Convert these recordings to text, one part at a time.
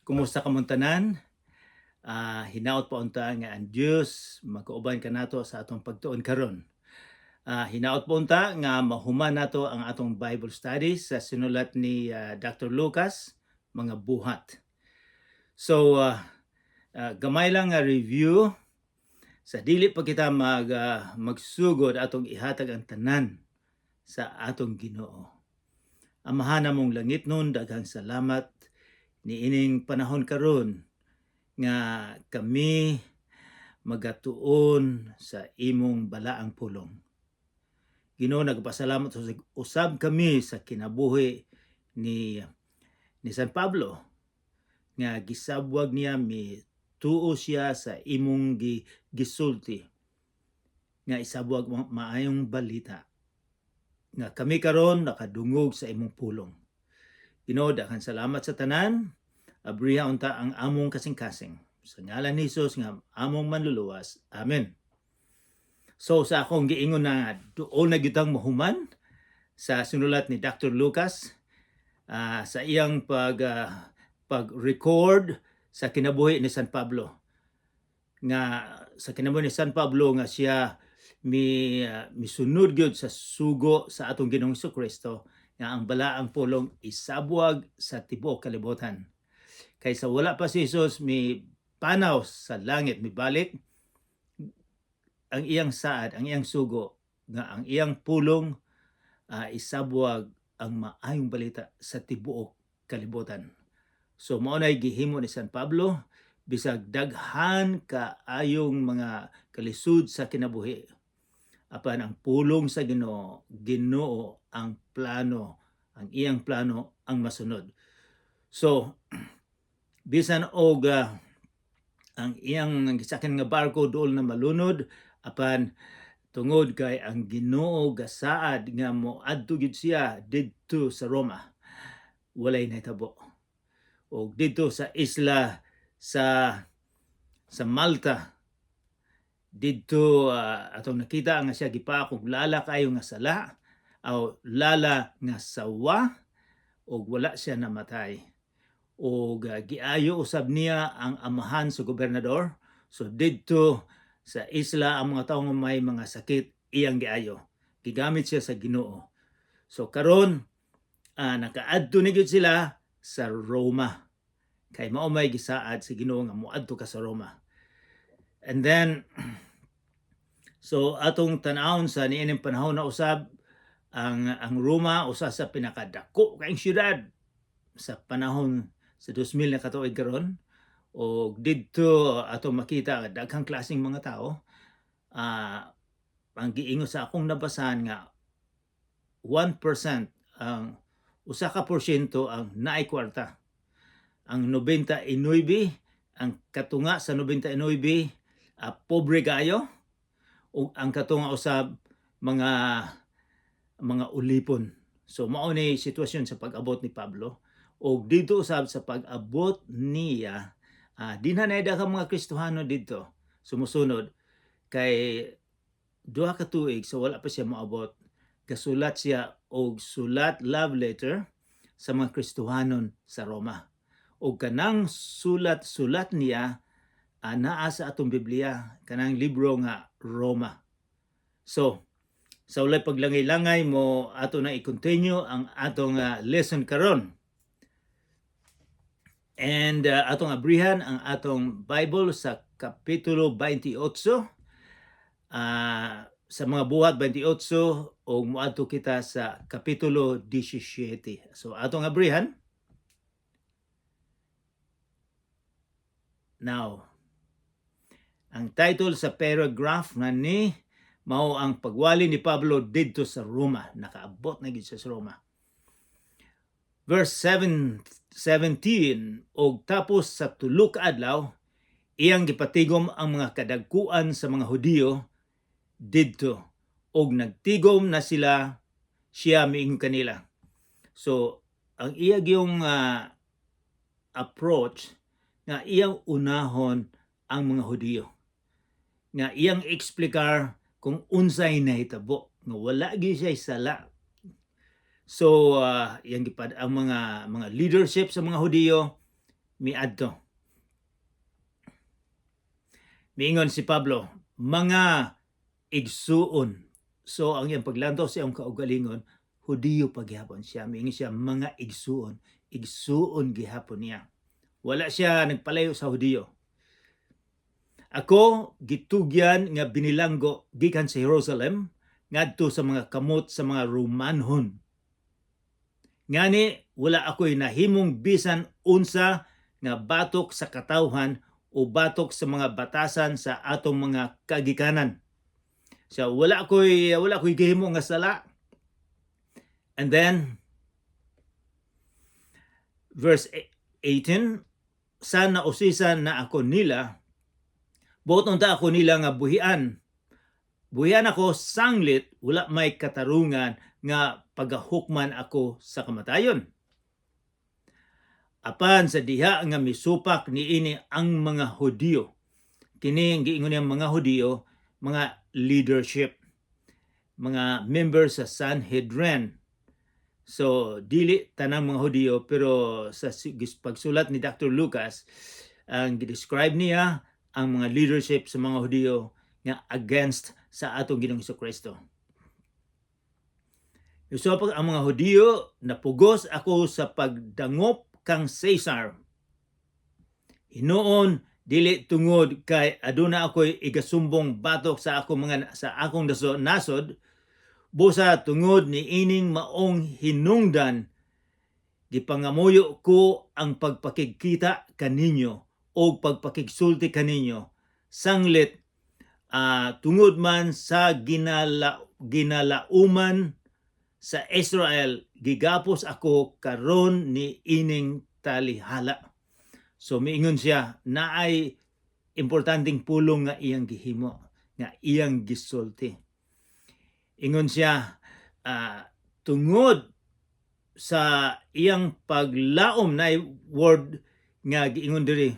Kumusta ka mong tanan? Hinaot pa unta nga ang Dios magkauban ka nato sa atong pagtuon karon. Hinaot pa unta nga mahuman nato ang atong Bible studies sa sinulat ni Dr. Lucas, mga buhat. So, gamay lang nga review sa dili pa kita magsugod atong ihatag ang tanan sa atong Ginoo. Amahan namong langit nun, daghang salamat niining panahon karon nga kami magatuon sa imong balaang pulong. Ginoo, nagpasalamat usab kami sa kinabuhi ni San Pablo nga gisabwag niya tuo siya sa imong gisulti nga isabwag maayong balita nga kami karon nakadungog sa imong pulong. Ginoo, daghang salamat sa tanan. Abriha unta ang among kasing-kasing. Sa ngalan ni Jesus nga among manluluwas. Amen. So sa akong giingon na doon na gyudang mahuman sa sinulat ni Dr. Lucas sa iyang pag-record sa kinabuhi ni San Pablo. Nga sa kinabuhi ni San Pablo nga siya misunod gyud sa sugo sa atong Ginoong Jesucristo nga ang balaang pulong isabwag sa tibuok kalibutan. Kaysa wala pa si Jesus panaw sa langit, balik ang iyang saad, ang iyang sugo, nga ang iyang pulong isabwag ang maayong balita sa tibuok kalibutan. So mao nay gihimo ni San Pablo bisag daghan kaayong mga kalisud sa kinabuhi. Apan ang pulong sa Ginoo, Ginoo ang plano, ang iyang plano ang masunod. So bisan og ang iyang gisakin nga barko dool na malunod, apan tungod kay ang Ginoo gasaad nga moadto gid siya didto sa Roma, walay nahitabo. O didto sa isla sa Malta, didto atong nakita nga siya gipaakog lala kayo nga sala o lala nga sawa o wala siya namatay. O giayo usab niya ang amahan sa gobernador. So didto sa isla ang mga tawo nga may mga sakit iyang giayo. Gigamit siya sa Ginoo. So karon nakaadto ni gyud sila sa Roma. Kay mao may gisaad sa Ginoo nga moadto ka sa Roma. And then so atong tan-awon sa niining panahon na usab ang Roma usa sa pinakadako kaayong syudad sa panahon sa 2000 na katuig karon. O didto ato makita daghang klaseng mga tao. Ang giingon sa akong nabasahan nga 1% ang usa ka porsyento ang naay kwarta. Ang 99 ang katunga sa 99 pobre kayo, o ang katunga usab mga ulipon. So mao ni sitwasyon sa pag-abot ni Pablo. O dito usab sa pag-abot niya, dinhanay daghang mga Kristohano dito sumusunod kay duha ka tuig so wala pa siya moabot, gasulat siya og sulat love letter sa mga Kristohanon sa Roma. O kanang sulat niya naa sa atong Biblia, kanang libro nga Roma. So sa walay paglangay-langay mo ato na i-continue ang atong lesson karon. And atong abrihan ang atong Bible sa Kapitulo 28, sa mga buhat 28, o muadto kita sa Kapitulo 17. So atong abrihan. Now, ang title sa paragraph na ni mao ang pagwali ni Pablo didto sa Roma. Nakaabot na gid sa Roma. Verse 17, og tapos sa tulo ka adlaw iyang gipatigom ang mga kadagkuan sa mga Hudiyo didto, og nagtigom na siya miingon kanila. So ang iyang yung approach nga iyang unahon ang mga Hudiyo, nga iyang explicar kung unsay nahitabo, nga wala gyud siya sala. So ang mga leadership sa mga Hudiyo miadto. Miingon si Pablo, mga igsuon. So ang iyang paglantaw sa iyang kaugalingon, Hudiyo paghapon siya. Miingon siya mga igsuon. Igsuon gihapon niya. Wala siya nagpalayo sa Hudiyo. Ako gitugyan nga binilanggo gikan sa Jerusalem ngadto sa mga kamot sa mga Romanhon. Ngani wala ako'y nahimong bisan unsa nga batok sa katawhan o batok sa mga batasan sa atong mga kagikanan. So wala ko'y gihimo nga sala. And then verse 18, sa nausisan na ako nila, buot unta ako nila nga buhian. Buhian ako sanglit, wala may katarungan nga pagahukman ako sa kamatayon. Apan sa diha nga misupak niini ang mga Hudiyo. Kini ang giingon niyang mga Hudiyo, mga leadership, mga members sa Sanhedrin. So, dili tanang mga Hudiyo, pero sa pagsulat ni Dr. Lucas, ang describe niya ang mga leadership sa mga Hudiyo nga against sa atong Ginoong Jesucristo. So, pag ang mga Hudiyo, napugos ako sa pagdangop kang Caesar. Hinoon, dili tungod kay aduna ako'y igasumbong batok sa akong nasod, busa tungod ni ining maong hinungdan, gipangamuyo ko ang pagpakigkita kaninyo o pagpakigsulti kaninyo, sanglit tungod man sa ginalauman sa Israel, gigapos ako karon ni ining talihala. So miingon siya, naay importanteng pulong nga iyang gihimo, nga iyang gisulti. Ingon siya, tungod sa iyang paglaom na word nga giingon diri,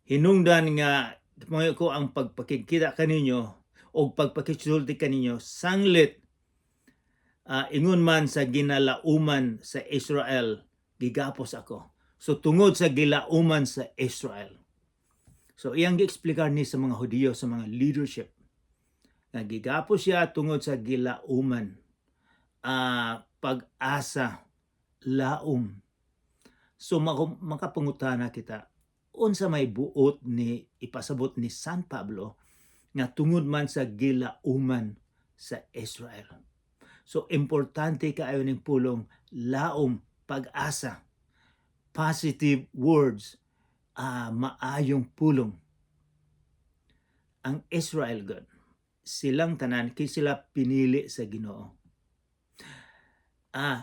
hinungdan nga ko ang pagpakikita kaninyo o pagpakisulti kaninyo, sanglit ingon man sa ginalauman sa Israel, gigapos ako. So tungod sa gilauman sa Israel. So iyang gi-explicar ni sa mga Hudiyo, sa mga leadership, nga gigapos siya tungod sa gilauman, pag-asa, laom. So makapangutana kita, unsa may buot ni ipasabot ni San Pablo nga tungod man sa gilauman sa Israel. So importante kaayo ning pulong, laom, pag-asa, positive words, maayong pulong. Ang Israel God, silang tanan, kay sila pinili sa Ginoo.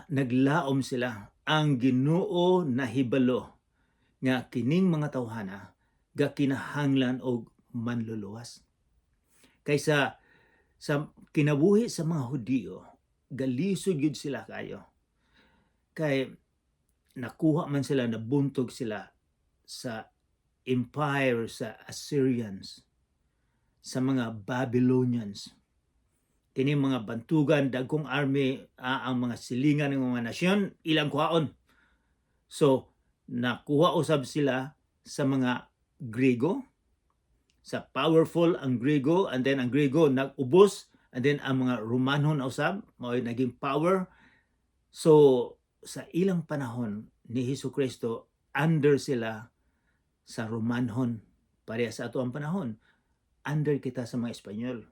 Naglaom sila. Ang Ginoo nahibalo nga kining mga tawhana ga kinahanglan og manluluwas. Kaysa sa kinabuhi sa mga Hudiyo, galisod yun sila kayo. Kay nakuha man sila, nabuntog sila sa empire sa Assyrians, sa mga Babylonians. Kini mga bantugan, dagkong army, ang mga silingan ng mga nasyon, ilang kuhaon. So, nakuha usab sila sa mga Grego, sa powerful ang Grego, and then ang Grego nag-ubos, and then ang mga Romanhon usab, mao'y naging power. So, sa ilang panahon ni Jesucristo, under sila sa Romanhon. Pareha sa ato ang panahon, under kita sa mga Espanyol.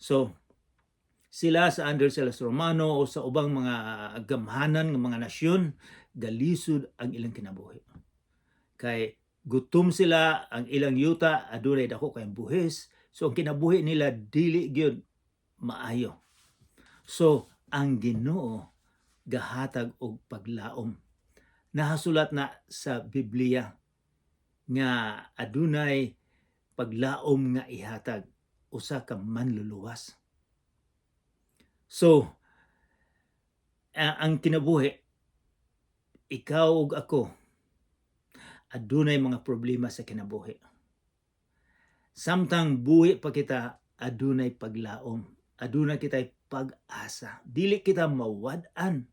So, sila sa under sila sa Romano o sa ubang mga gamhanan ng mga nasyon, galisod ang ilang kinabuhi. Kay gutom sila, ang ilang yuta, adunay dako kay buhis. So, ang kinabuhi nila, dili gyud maayo. So, ang Ginoo gahatag og paglaom. Nahasulat na sa Biblia nga adunay paglaom nga ihatag usa ka manluluwas. So, ang kinabuhi, ikaw ug ako, adunay mga problema sa kinabuhi. Samtang buhi pa kita, adunay paglaom, adunay kitay pag-asa. Dili kita mawad-an.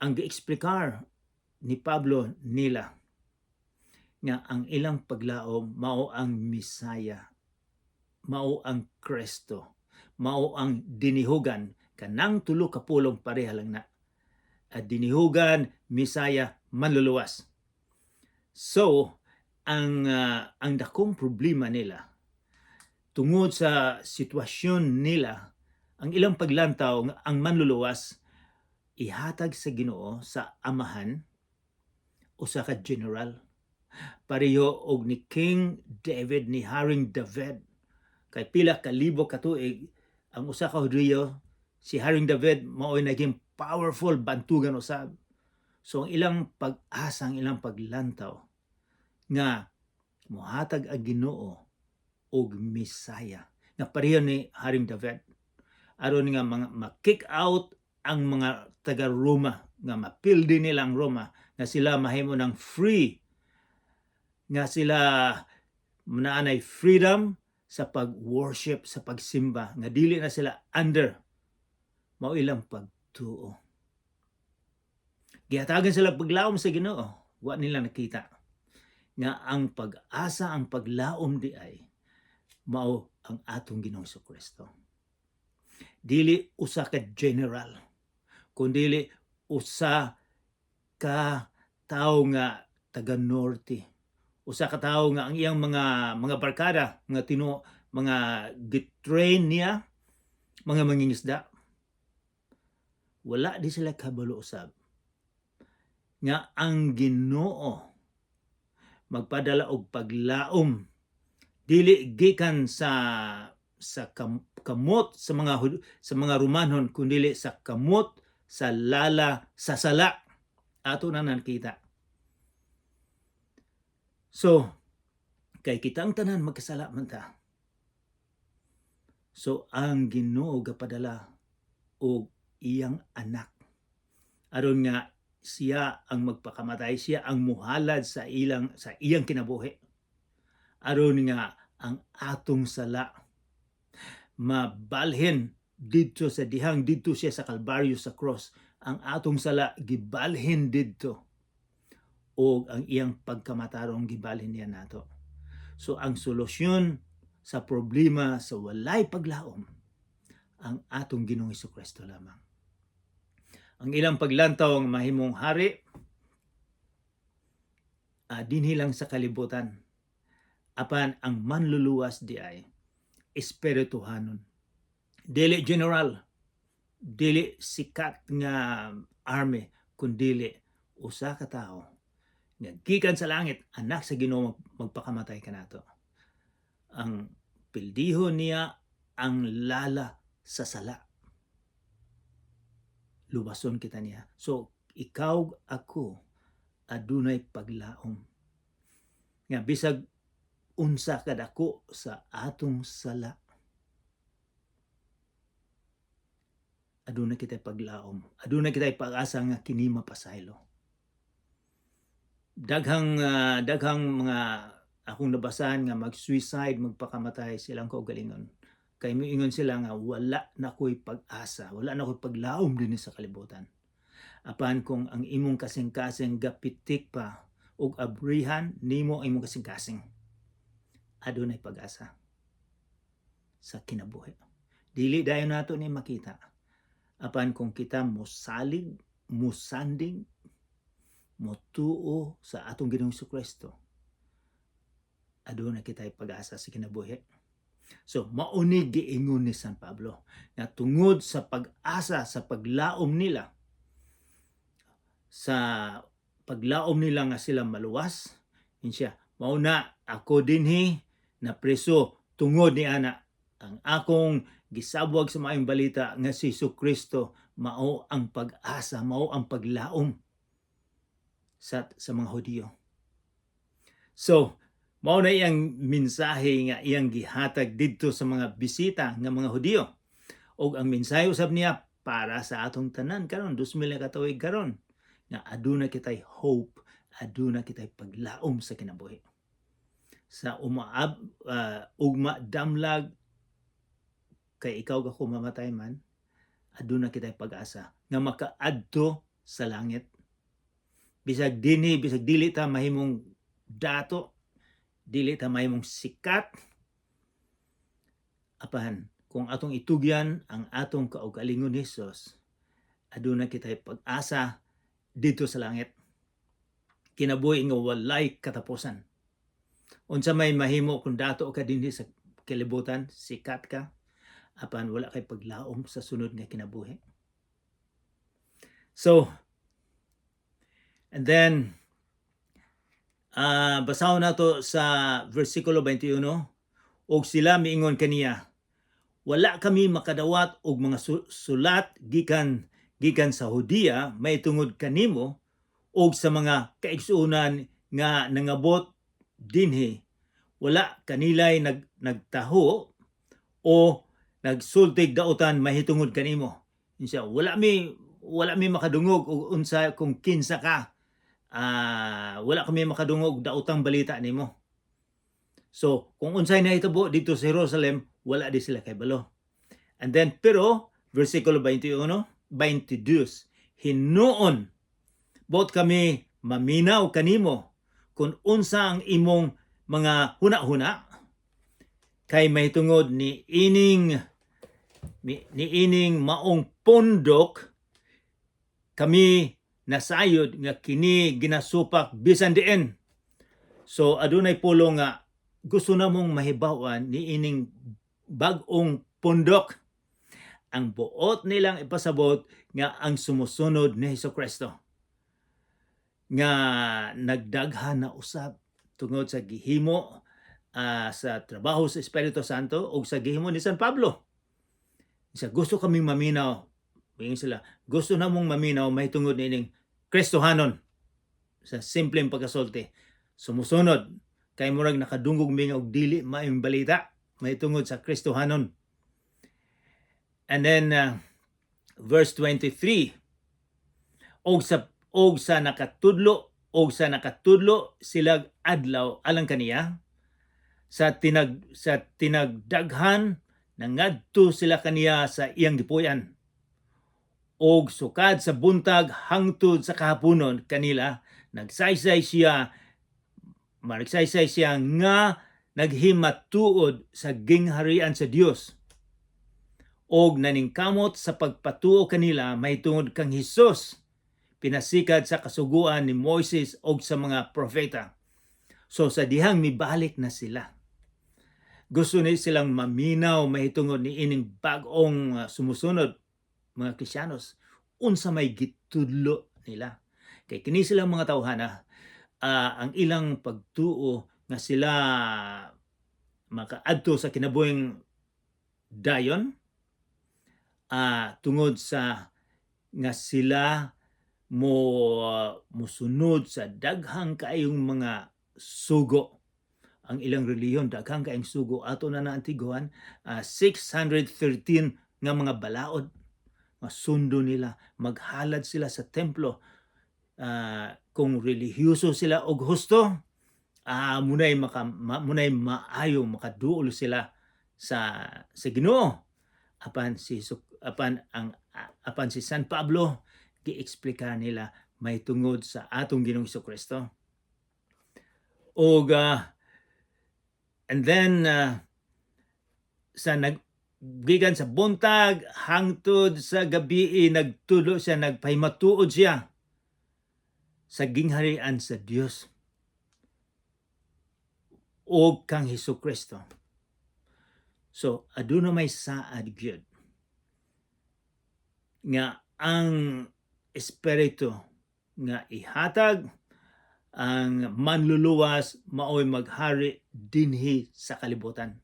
Ang gi-explicar ni Pablo nila nga ang ilang paglaom mao ang Misaya, mao ang Kristo, mao ang dinihugan kanang tulo ka pulong pareha lang na. At dinihugan, Misaya, manluluwas. So, ang dakong problema nila tungod sa sitwasyon nila, ang ilang paglantaw nga ang manluluwas ihatag sa Ginoo sa amahan usa ka general pareho og ni King David, ni Haring David. Kay pila ka libo ka tuig ang usa ka Hudiyo, si Haring David mao'y naging powerful bantugan usab. So ang ilang pag-asa, ang ilang paglantaw nga mohatag ang Ginoo og Misaya nga pareho ni Haring David aron nga ma-kick out ang mga taga Roma, nga mapildi nila ang Roma, nga sila mahimo ng free, nga sila naanay freedom sa pag-worship, sa pagsimba, nga dili na sila under mao ilang pagtuo. Gihatagan sila paglaom sa Ginoo, wa nila nakita nga ang pag-asa, ang paglaom di ay mao ang atong Ginoong Kristo. Dili usa ka general, kundi usa ka tawo nga taga norte, usa ka tawo nga ang iyang mga barkada nga mga gitrain niya, mga mangingisda, wala di sila kabalo usab nga ang Ginoo magpadala og paglaom dili gikan sa kamot sa mga Romanon, kundi sa kamot sa lala sa sala ato na nakita. So kay kitang tanan magkasala man ta, so ang Ginoo gapadala og iyang anak aron nga siya ang magpakamatay, siya ang muhalad sa iyang kinabuhi aron nga ang atong sala mabalhin didto sa dihang didto siya sa Kalbaryo, sa cross. Ang atong sala gibalhin didto o ang iyang pagkamatarong gibalhin niya nato. So ang solusyon sa problema sa walay paglaom ang atong Ginoong Kristo lamang. Ang ilang paglantaw ang mahimong hari dinhi lang sa kalibutan, apan ang manluluwas di ay espirituhanon, dili general, dili sikat nga army, kundi usa ka tawo nga gikan sa langit, anak sa Ginoo, magpakamatay kanato. Ang pildihon niya ang lala sa sala, lubason kita niya. So ikaw, ako, adunay paglaom nga bisag unsa kadako sa atong sala, aduna kitay paglaom, aduna kitay pag-asa nga kini mapasaylo. Daghang mga akong nabasahan nga mag-suicide, magpakamatay silang kaugalingon. Kay miingon sila nga wala na ko'y pag-asa, wala na ko'y paglaom din sa kalibutan. Apan kung ang imong kasing-kasing gapitik pa og abrihan nimo ang imong kasing-kasing, adunay pag-asa sa kinabuhi. Dili dayon nato ni makita. Apan kung kita mosalig, musanding, motuo sa atong Ginoong Kristo, aduna kitay pag-asa sa kinabuhi. So mauni giingon ni San Pablo na tungod sa pag-asa, sa paglaom nila, sa paglaom nila nga sila maluwas, siya, mauna ako dinhi na preso tungod ni ana. Ang akong gisabwag sa maayong balita nga si Jesucristo mao ang pag-asa, mao ang paglaom sa mga Hudiyo. So mao na iyang mensahe nga iyang gihatag didto sa mga bisita nga mga Hudiyo. Og ang mensahe usab niya para sa atong tanan karon 2000 ka tuig karon, nga aduna kitay hope, aduna kitay paglaom sa kinabuhi. Sa ugma damlag kay ikaw ako mamatay man, aduna kitay pag-asa nga makaadto sa langit. bisag dinhi bisag dili ta mahimong dato, dili ta mahimong sikat, apan kung atong itugyan ang atong kaugalingon ni Hesus, aduna kitay pag-asa dito sa langit. Kinabuhi nga walay katapusan. Unsa may mahimo kung dato ka dinhi sa kalibutan, sikat ka, apan wala kay paglaom sa sunod nga kinabuhi. So, and then, basahon nato sa versikulo 21, og sila miingon kaniya, wala kami makadawat og mga sulat gikan sa Hudiya mahitungod kanimo og sa mga kaigsuonan nga nangabot dinhi. Wala kanilay nagtaho o nagsultig dautan mahitungod kanimo. Insya wala mi makadungog og unsa kung kinsa ka. Wala kami makadungog daotang balita nimo. So, kung unsay nahitabo dito sa Jerusalem, wala di sila kay balo. And then, pero, versikulo 21, 22, hinuon, bot kami maminaw kanimo, kung unsa ang imong mga huna-huna, kay mahitungod ni ining maong pondok, kami nasayod nga kini ginasupak bisan diin. So, adunay pulong nga, gusto na mong mahibawan ni ining bagong pundok. Ang buot nilang ipasabot nga ang sumusunod ni Hesukristo. Nga nagdaghan na usab tungod sa gihimo sa trabaho sa Espiritu Santo o sa gihimo ni San Pablo. Isa gusto kaming maminaw. Sila, gusto na mong maminaw mahitungod ni ining Kristohanon. Sa simpleng pagkasulti. Sumusunod. Kay murag nakadungog mi og dili maayong balita mahitungod sa Kristohanon. And then verse 23, og sa nakatudlo sila adlaw alang kaniya sa tinagdaghan nangadto sila kaniya sa iyang gipuy-an. Og sukad sa buntag hangtod sa kahaponon kanila nagsaysay siya nga naghimatuod sa gingharian sa Dios. Og naningkamot sa pagpatuo kanila mahitungod kang Hesus, pinasikad sa kasuguan ni Moises og sa mga propeta. So sa dihang mibalik na sila. Gusto ni silang maminaw mahitungod ni ining bag-ong sumusunod mga Kristiyanos. Unsa may gitudlo nila. Kay kini silang mga tawhana, ang ilang pagtuo nga sila makaadto sa kinabuhing dayon tungod sa nga sila mosunod sa daghang kaayong mga sugo. Ang ilang reliyon daghang kaayong sugo ato na naantiguan 613 nga mga balaod nga sundo nila, maghalad sila sa templo. Kung relihiyoso sila og husto, munay maayo makaduol sila sa Ginoo. Apan si San Pablo gi-explica nila may tungod sa atong Ginoong Jesucristo. Og and then sa gikan sa buntag hangtod sa gabi nagtulo siya, nagpahimatuod siya sa gingharian sa Dios o kang Hesukristo. So aduna may saad gyud nga ang Espiritu nga ihatag ang manluluwas maoy maghari dinhi sa kalibutan.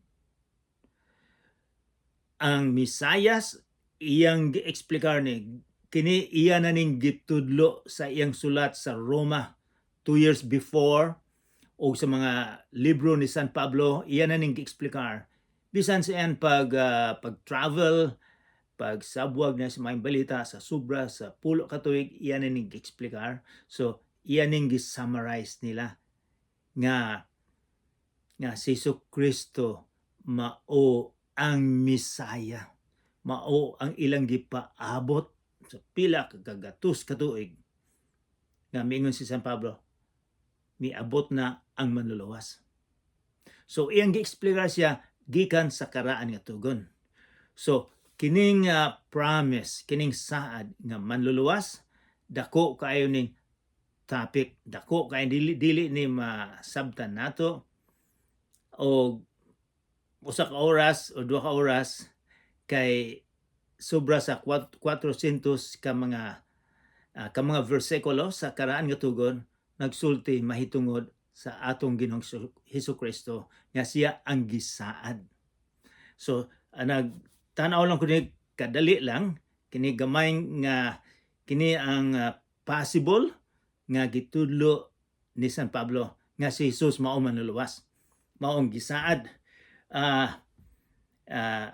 Ang Misayas iyang gi-explicar ni kini iya na ning gitudlo sa iyang sulat sa Roma 2 years before o sa mga libro ni San Pablo, iya na ning gi-explicar. Bisan sa iyan pag-travel, pagsabwag na sa mga balita sa sobra sa pulo ka tuig, iya na ning gi-explicar. So iya ning gi-summarize nila nga si Jesucristo mao ang Misaya, mao ang ilang gipaabot sa pila kagatus ka tuig nga miingon si San Pablo, miabot na ang manluluwas. So iyang gi-explicar siya gikan sa karaan nga tugon. So kining promise, kining saad nga manluluwas, dako kaayo ning topic, dako kay dili ni masabtan nato o usa ka oras o 2 ka oras kay sobra sa 400 ka mga bersikulo sa karaan nga tugon nagsulti mahitungod sa atong Ginoong Hesukristo nga siya ang gisaad. So nagtanaw lang ko ni kadali lang kini gamay nga kini ang possible nga gitudlo ni San Pablo nga si Jesus mao manluluwas, maong gisaad.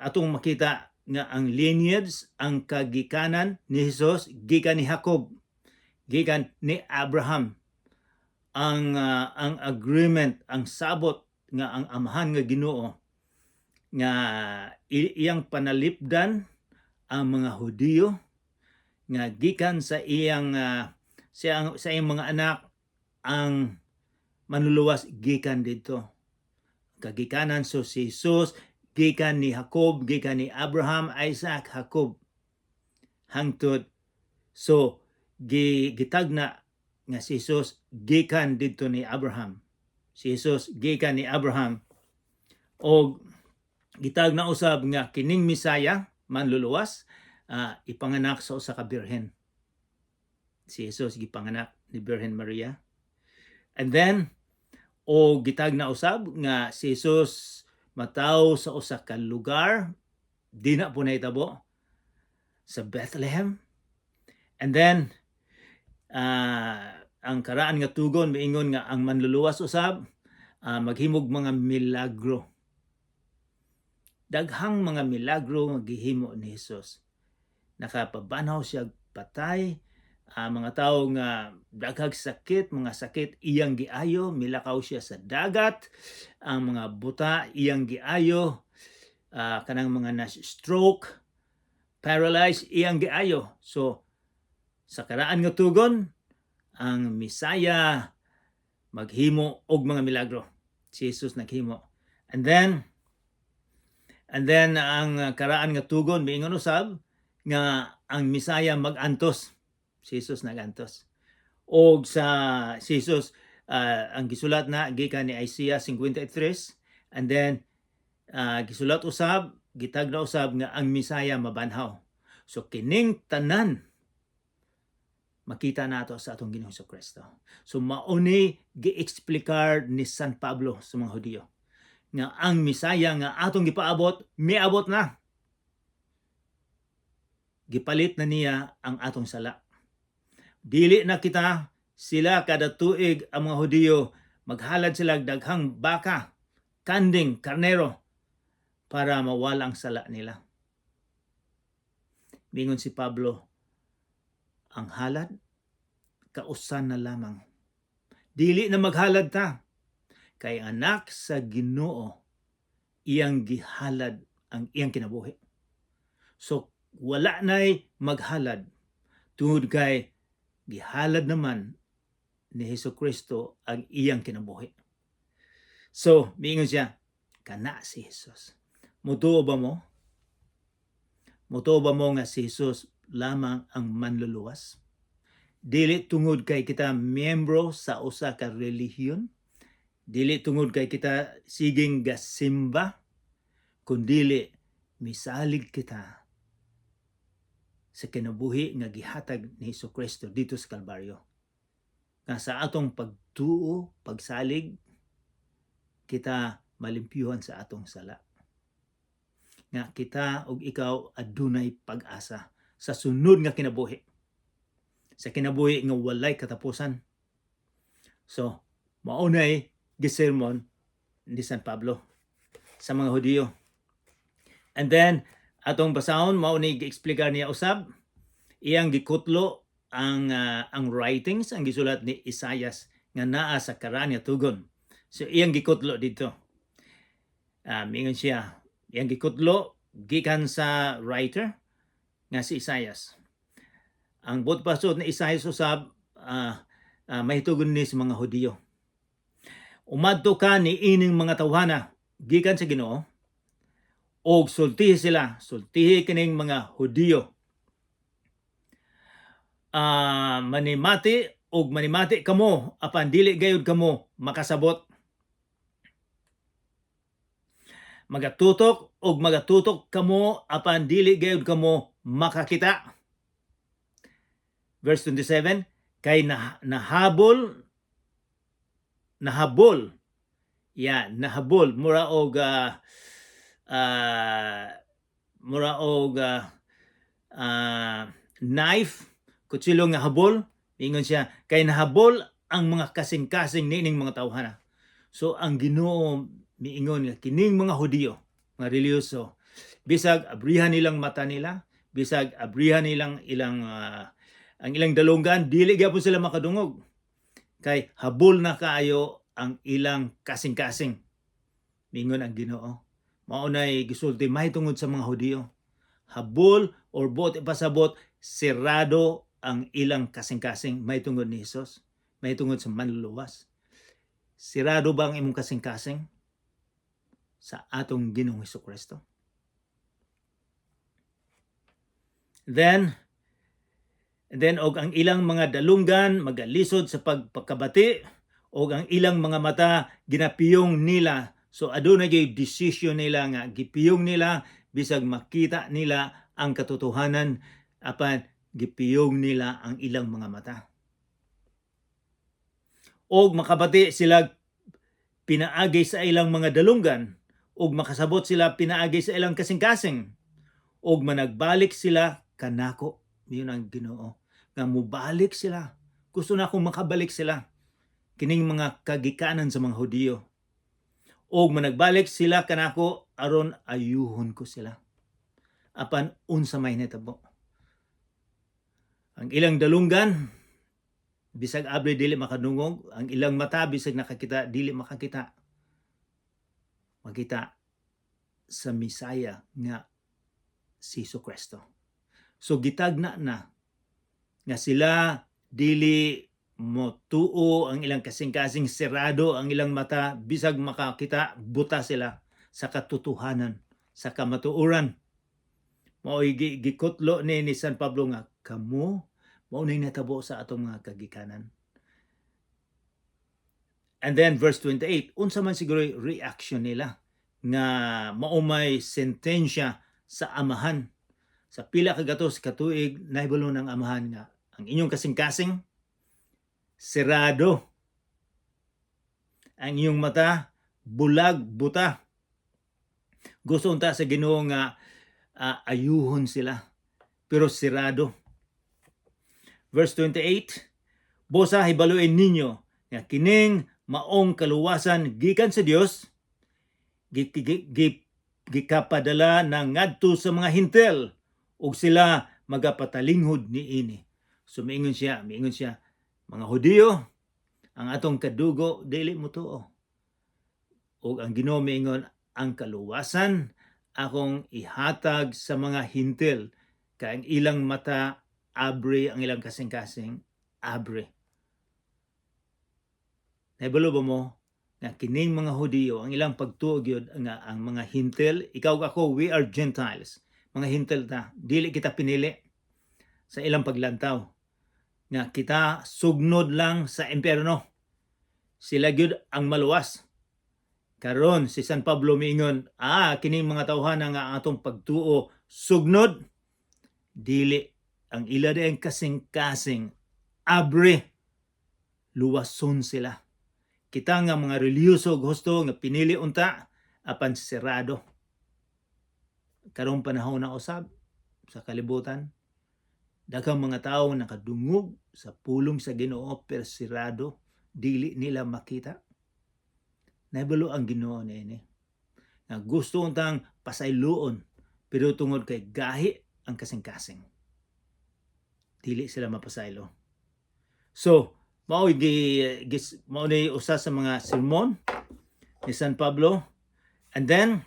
Atong makita nga ang lineage, ang kagikanan ni Jesus gikan ni Jacob, gikan ni Abraham. Ang agreement, ang sabot nga ang amahan nga Ginoo nga iyang panalipdan ang mga Hudiyo nga gikan sa iyang sa iyang mga anak ang manluluwas gikan dito. Kagikanan so si Jesus gikan ni Jacob, gikan ni Abraham, Isaac, Jacob hangtod so gitagna nga si Jesus gikan dito ni Abraham. Si Jesus gikan ni Abraham o gitagna usab nga kining Misaya manluluwas ipanganak sa usa ka birhen. Si Jesus gipanganak ni Birhen Maria. And then o gitagna usab nga si Jesus mataw sa usa ka lugar di na po nahitabo sa Bethlehem. And then ang karaan nga tugon miingon nga ang manluluwas usab maghimog mga milagro. Daghang mga milagro nga gihimo ni Jesus. Nakapabanaw siya patay, mga tawo nga daghang sakit, mga sakit iyang giayo, milakaw siya sa dagat, ang mga buta iyang giayo, kanang mga na-stroke, paralyzed iyang giayo. So sa karaan nga tugon, ang Misaya maghimo og mga milagro. Si Jesus naghimo. And then ang karaan nga tugon miingon usab nga ang Misaya magantos. Si Jesus nagantos. Og sa si Jesus ang gisulat na gikan ni Isaiah 53 and then gisulat usab gitagna usab nga ang Misaya mabanhaw. So kining tanan makita nato sa atong Ginoong Hesukristo. So mauni gi-explicar ni San Pablo sa mga Hudiyo nga ang Misaya nga atong gipaabot miabot na. Gipalit na niya ang atong sala. Dili na kita sila kada tuig ang mga Hudiyo maghalad sila daghang baka, kanding, karnero para mawala ang sala nila. Mingon si Pablo, ang halad kausan na lamang. Dili na maghalad ta kay anak sa Ginoo iyang gihalad ang iyang kinabuhi. So wala nay maghalad tungod kay gihalad naman ni Hesukristo ang iyang kinabuhi. So miingon siya, kana si Jesus. Mutuo ba mo? Mutuo ba mo nga si Jesus lamang ang manluluwas? Dili tungod kay kita miyembro sa usa ka relihiyon, dili tungod kay kita siging gasimba, kundili misalig kita sa kinabuhi nga gihatag ni Hesukristo dito sa Kalbaryo. Nga sa atong pagtuo, pagsalig, kita malimpyuhan sa atong sala. Nga kita ug ikaw adunay pag-asa sa sunod nga kinabuhi. Sa kinabuhi nga walay katapusan. So, maunay gisermon ni San Pablo sa mga Hudiyo. And then, atong basahon, maunay gi-explicar niya usab, iyang gikutlo ang writings, ang gisulat ni Isaias nga naa sa karaan nga tugon. So, iyang gikutlo dito. Mingon siya, iyang gikutlo, gikan sa writer nga si Isaias. Ang butpasod ni Isaias usab mahitugon ni sa mga Hudiyo. Umadto ka ni ining mga tawhana gikan sa Ginoo og sultihi sila, sultihi kining mga Hudiyo. Manimati kamo apan dili gayud kamo makasabot. Magatutok kamo apan dili gayud kamo makakita. Verse 27, kay nahabol mura og knife, kutsilyo nga habol, ingon siya, kay nahabol ang mga kasing-kasing nining mga tawhana. So ang Ginoo miingon nga kining mga Hudiyo, mga reliyoso, bisag abrihan nilang mata nila, bisag abrihan nilang ang ilang dalunggan, dili gyapon sila makadungog. Kay habol na kaayo ang ilang kasing-kasing. Miingon ang Ginoo. Mao nay gisulti mahitungod sa mga Hudiyo. Habol or buot ipasabot, sirado ang ilang kasing-kasing mahitungod ni Hesus, mahitungod sa manluluwas. Sirado ba ang imong kasing-kasing sa atong Ginoong Hesukristo? Then og ang ilang mga dalunggan magalisod sa pagpakabati og ang ilang mga mata ginapiyong nila. So adunay gyud decision nila nga gipiyong nila bisag makita nila ang katotohanan apan gipiyong nila ang ilang mga mata. Og makabati sila pinaagi sa ilang mga dalunggan og makasabot sila pinaagi sa ilang kasing-kasing og managbalik sila kanako. Yun ang Ginoo nga mubalik sila. Gusto na akong makabalik sila kining mga kagikanan sa mga Hudiyo. Og managbalik sila kanako aron ayuhon ko sila. Apan unsa may nahitabo. Ang ilang dalunggan bisag abri dili makadungog, ang ilang mata bisag nakakita dili makakita. Makita sa Misaya nga si Jesucristo. So gitagna na nga sila dili motuo ang ilang kasing-kasing, sirado ang ilang mata, bisag makakita, buta sila sa katotohanan, sa kamatuoran. Mao'y gikutlo ni San Pablo nga, kamo, maunay natabo sa atong mga kagikanan. And then verse 28, unsa man siguro reaction nila nga maumay sentensya sa amahan. Sa pila kagatos katuig nahibalo ng amahan nga ang inyong kasing-kasing sirado, ang inyong mata bulag, buta. Gusto unta sa Ginoo nga ayuhon sila pero sirado. Verse 28, bosa hibaluin ninyo nga kining maong kaluwasan gikan sa Dios gikapadala na ngadto sa mga hintel ug sila magapatalinghod niini. So miingon siya, mga Hudiyo, ang atong kadugo dili mo tuo. Ug ang Ginoo miingon, ang kaluwasan akong ihatag sa mga hintil kay ang ilang mata abre, ang ilang kasing-kasing abre. Nahibalo ba mo nga kining mga Hudiyo ang ilang pagtuo gyud nga ang mga hintil, ikaw ako, we are Gentiles. Mga hintil ta, dili kita pinili sa ilang paglantaw nga kita sugnod lang sa impyerno. Sila gyud ang maluwas. Karon si San Pablo miingon, kining mga tawhana nga atong pagtuo sugnod, dili ang ila ang kasing-kasing abre, luwason sila. Kita nga mga reliyoso gusto nga pinili unta apan sirado. Karong panahon na usab sa kalibutan, daghang mga tawo nakadungog sa pulong sa Ginoo pero sirado, dili nila makita. Nahibalo ang Ginoo niini nga gusto untang pasayloon pero tungod kay gahi ang kasing-kasing, dili sila mapasaylo. So mao ni usa sa mga sermon ni San Pablo. And then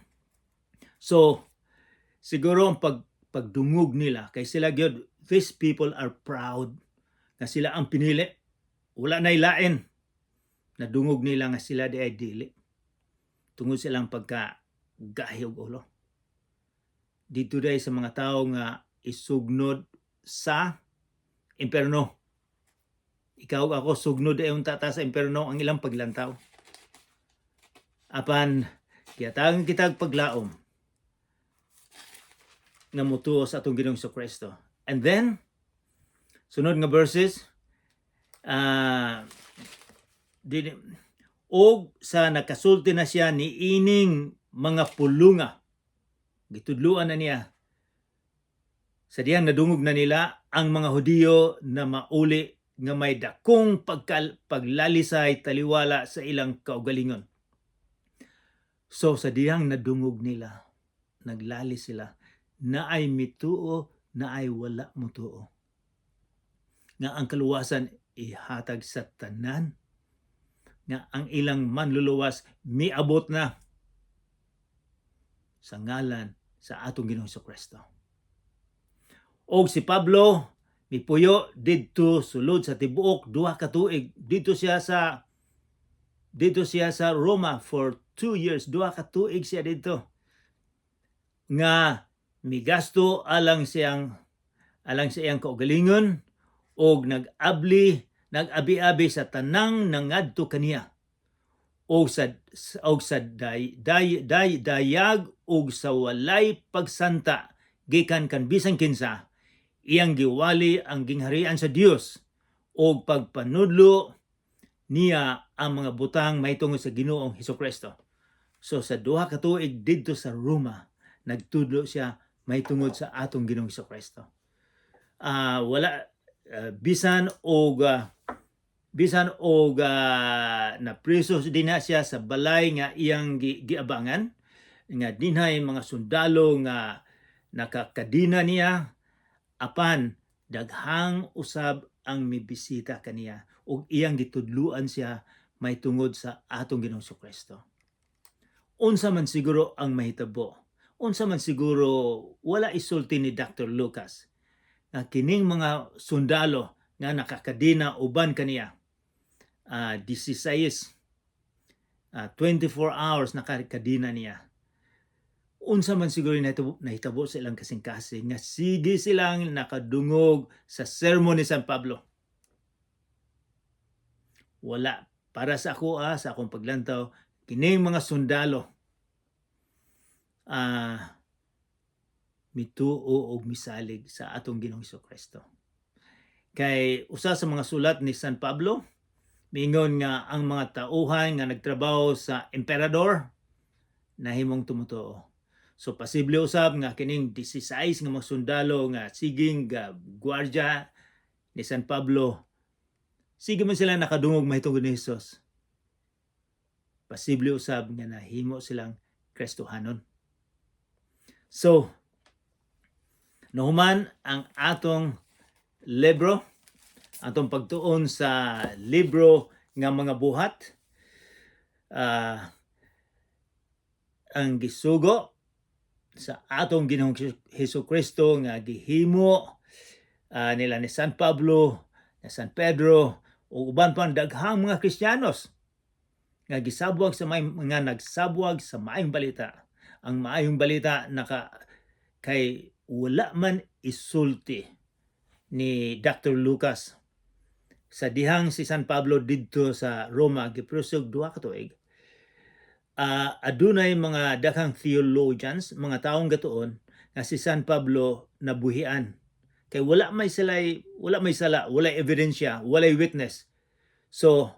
so siguro ang pagdungog nila kay sila gyud, these people are proud na sila ang pinili. wala nay lain, nadungog nila nga sila di ay dili tungod silang pagka-gahi og ulo. Dito day sa mga tao nga isugnod sa imperno. Ikaw ug ako sugnod ay tata sa imperno ang ilang paglantaw. Apan kiyatagan kitag paglaom nga motuo sa atong Ginoong Kristo. And then sunod nga verses og sa nakasulti na siya ni ining mga pulunga, gitudluan na niya sa diyang nadungog na nila ang mga Hudiyo na mauli nga may dakong paglalisay taliwala sa ilang kaugalingon. So sa diyang nadungog nila, naglali sila, na ay mituo, na ay wala mutuo. Nga ang kaluwasan ihatag sa tanan, nga ang ilang manluluwas miabot na sa ngalan sa atong Ginoong Kristo. Og si Pablo mipuyo didto sulod sa tibuok 2 ka tuig. Dito siya sa Roma for 2 years. 2 ka tuig siya dito. Nga migasto alang siyang kaugalingon og nag-abi-abi sa tanang nangadto kaniya. Og sa dayag og sa walay pagsanta gikan kan bisan kinsa, iyang giwali ang gingharian sa Dios og pagpanudlo niya ang mga butang mahitungod sa Ginoong Hesukristo. So sa 2 ka tuig didto sa Roma, nagtudlo siya mahitungod sa atong Ginoong Hesukristo. Bisan og na preso din na siya sa balay nga iyang giabangan, nga dinhay mga sundalo nga nakakadina niya, apan daghang usab ang mibisita kaniya ug iyang gitudluan siya mahitungod sa atong Ginoong Kristo. Unsa man siguro ang mahitabo, unsa man siguro wala isulti ni Dr. Lucas nga kining mga sundalo nga nakakadina uban kaniya 24 hours nakakadina niya. Unsa man siguro nahitabo sa ilang kasing-kasing nga sige silang nakadungog sa sermon ni San Pablo. Wala. Para sa ako, sa akong paglantaw, kining mga sundalo mituo og misalig sa atong Ginoong Kristo. Kay usa sa mga sulat ni San Pablo, miingon nga ang mga tauhan nga nagtrabaho sa emperador nahimong tumutuo. So posible usab nga kining 16 nga mga sundalo nga siging gwardiya ni San Pablo, sige man sila nakadungog mahitungod ni Hesus. Posible usab nga nahimo silang Kristohanon. So nahuman ang atong libro, atong pagtuon sa libro nga mga buhat. Ang gisugo sa atong Ginoong Hesukristo nga gihimo nila ni San Pablo, ni San Pedro, o uban pang daghang mga Kristiyanos nga gisabwag sa nagsabwag sa maayong balita. Ang maayong balita kay wala man isulti ni Dr. Lucas sa dihang si San Pablo didto sa Roma giprusog 2 ka tuig. Adunay mga daghang theologians, mga taong gatuon nga si San Pablo nabuhian. Kay wala may sala, wala ebidensya, wala witness. So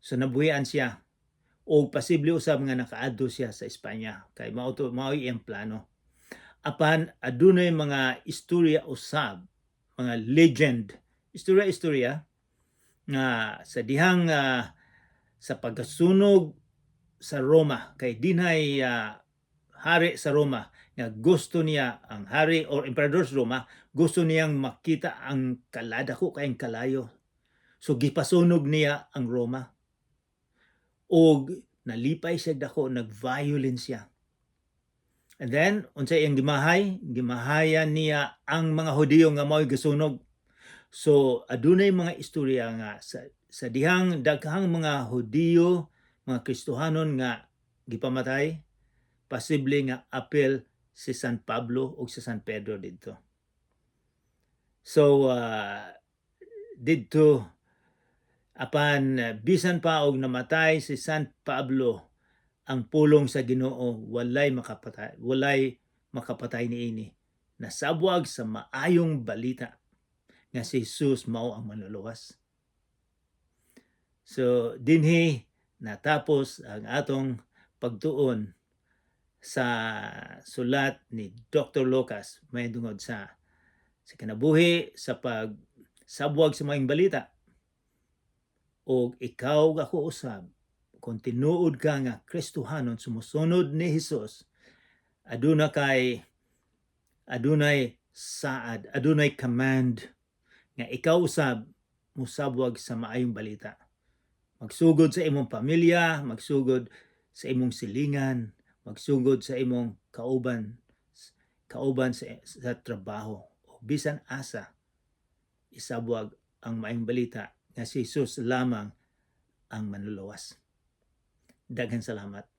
nabuhian siya. O posible usab nga nakaadto siya sa Espanya. Kay mao iyang plano. Apan adunay mga istorya usab, mga legend, istorya nga sa dihang sa pagkasunog sa Roma, kay dinhay hari sa Roma nga gusto niya, ang hari or emperador sa Roma, gusto niyang makita ang kaladako kayong kalayo. So gipasunog niya ang Roma. Og nalipay siya dako, nag-violence siya. And then unsa iyang gimahayan niya ang mga Hudiyo nga mao'y gasunog. So adunay mga istorya nga sa dihang daghang mga Hudiyo, mga Kristohanon nga gipamatay, posible nga apel si San Pablo o si San Pedro dito. So dito apan bisan pa og namatay si San Pablo, ang pulong sa Ginoo walay makapatay niini. Nasabwag sa maayong balita nga si Jesus mao ang manluluwas. So dinhi natapos ang atong pagtuon sa sulat ni Dr. Lucas may tungod sa kinabuhi sa pagsabwag sa maayong balita. O ikaw ako usab, kung tinuod ka nga Kristohanon, sumusunod ni Jesus, adunay saad, adunay command nga ikaw usab musabwag sa maayong balita. Magsugod sa imong pamilya, magsugod sa imong silingan, magsugod sa imong kauban sa trabaho. O bisan asa, isabwag ang maayong balita nga si Jesus lamang ang manluluwas. Daghang salamat.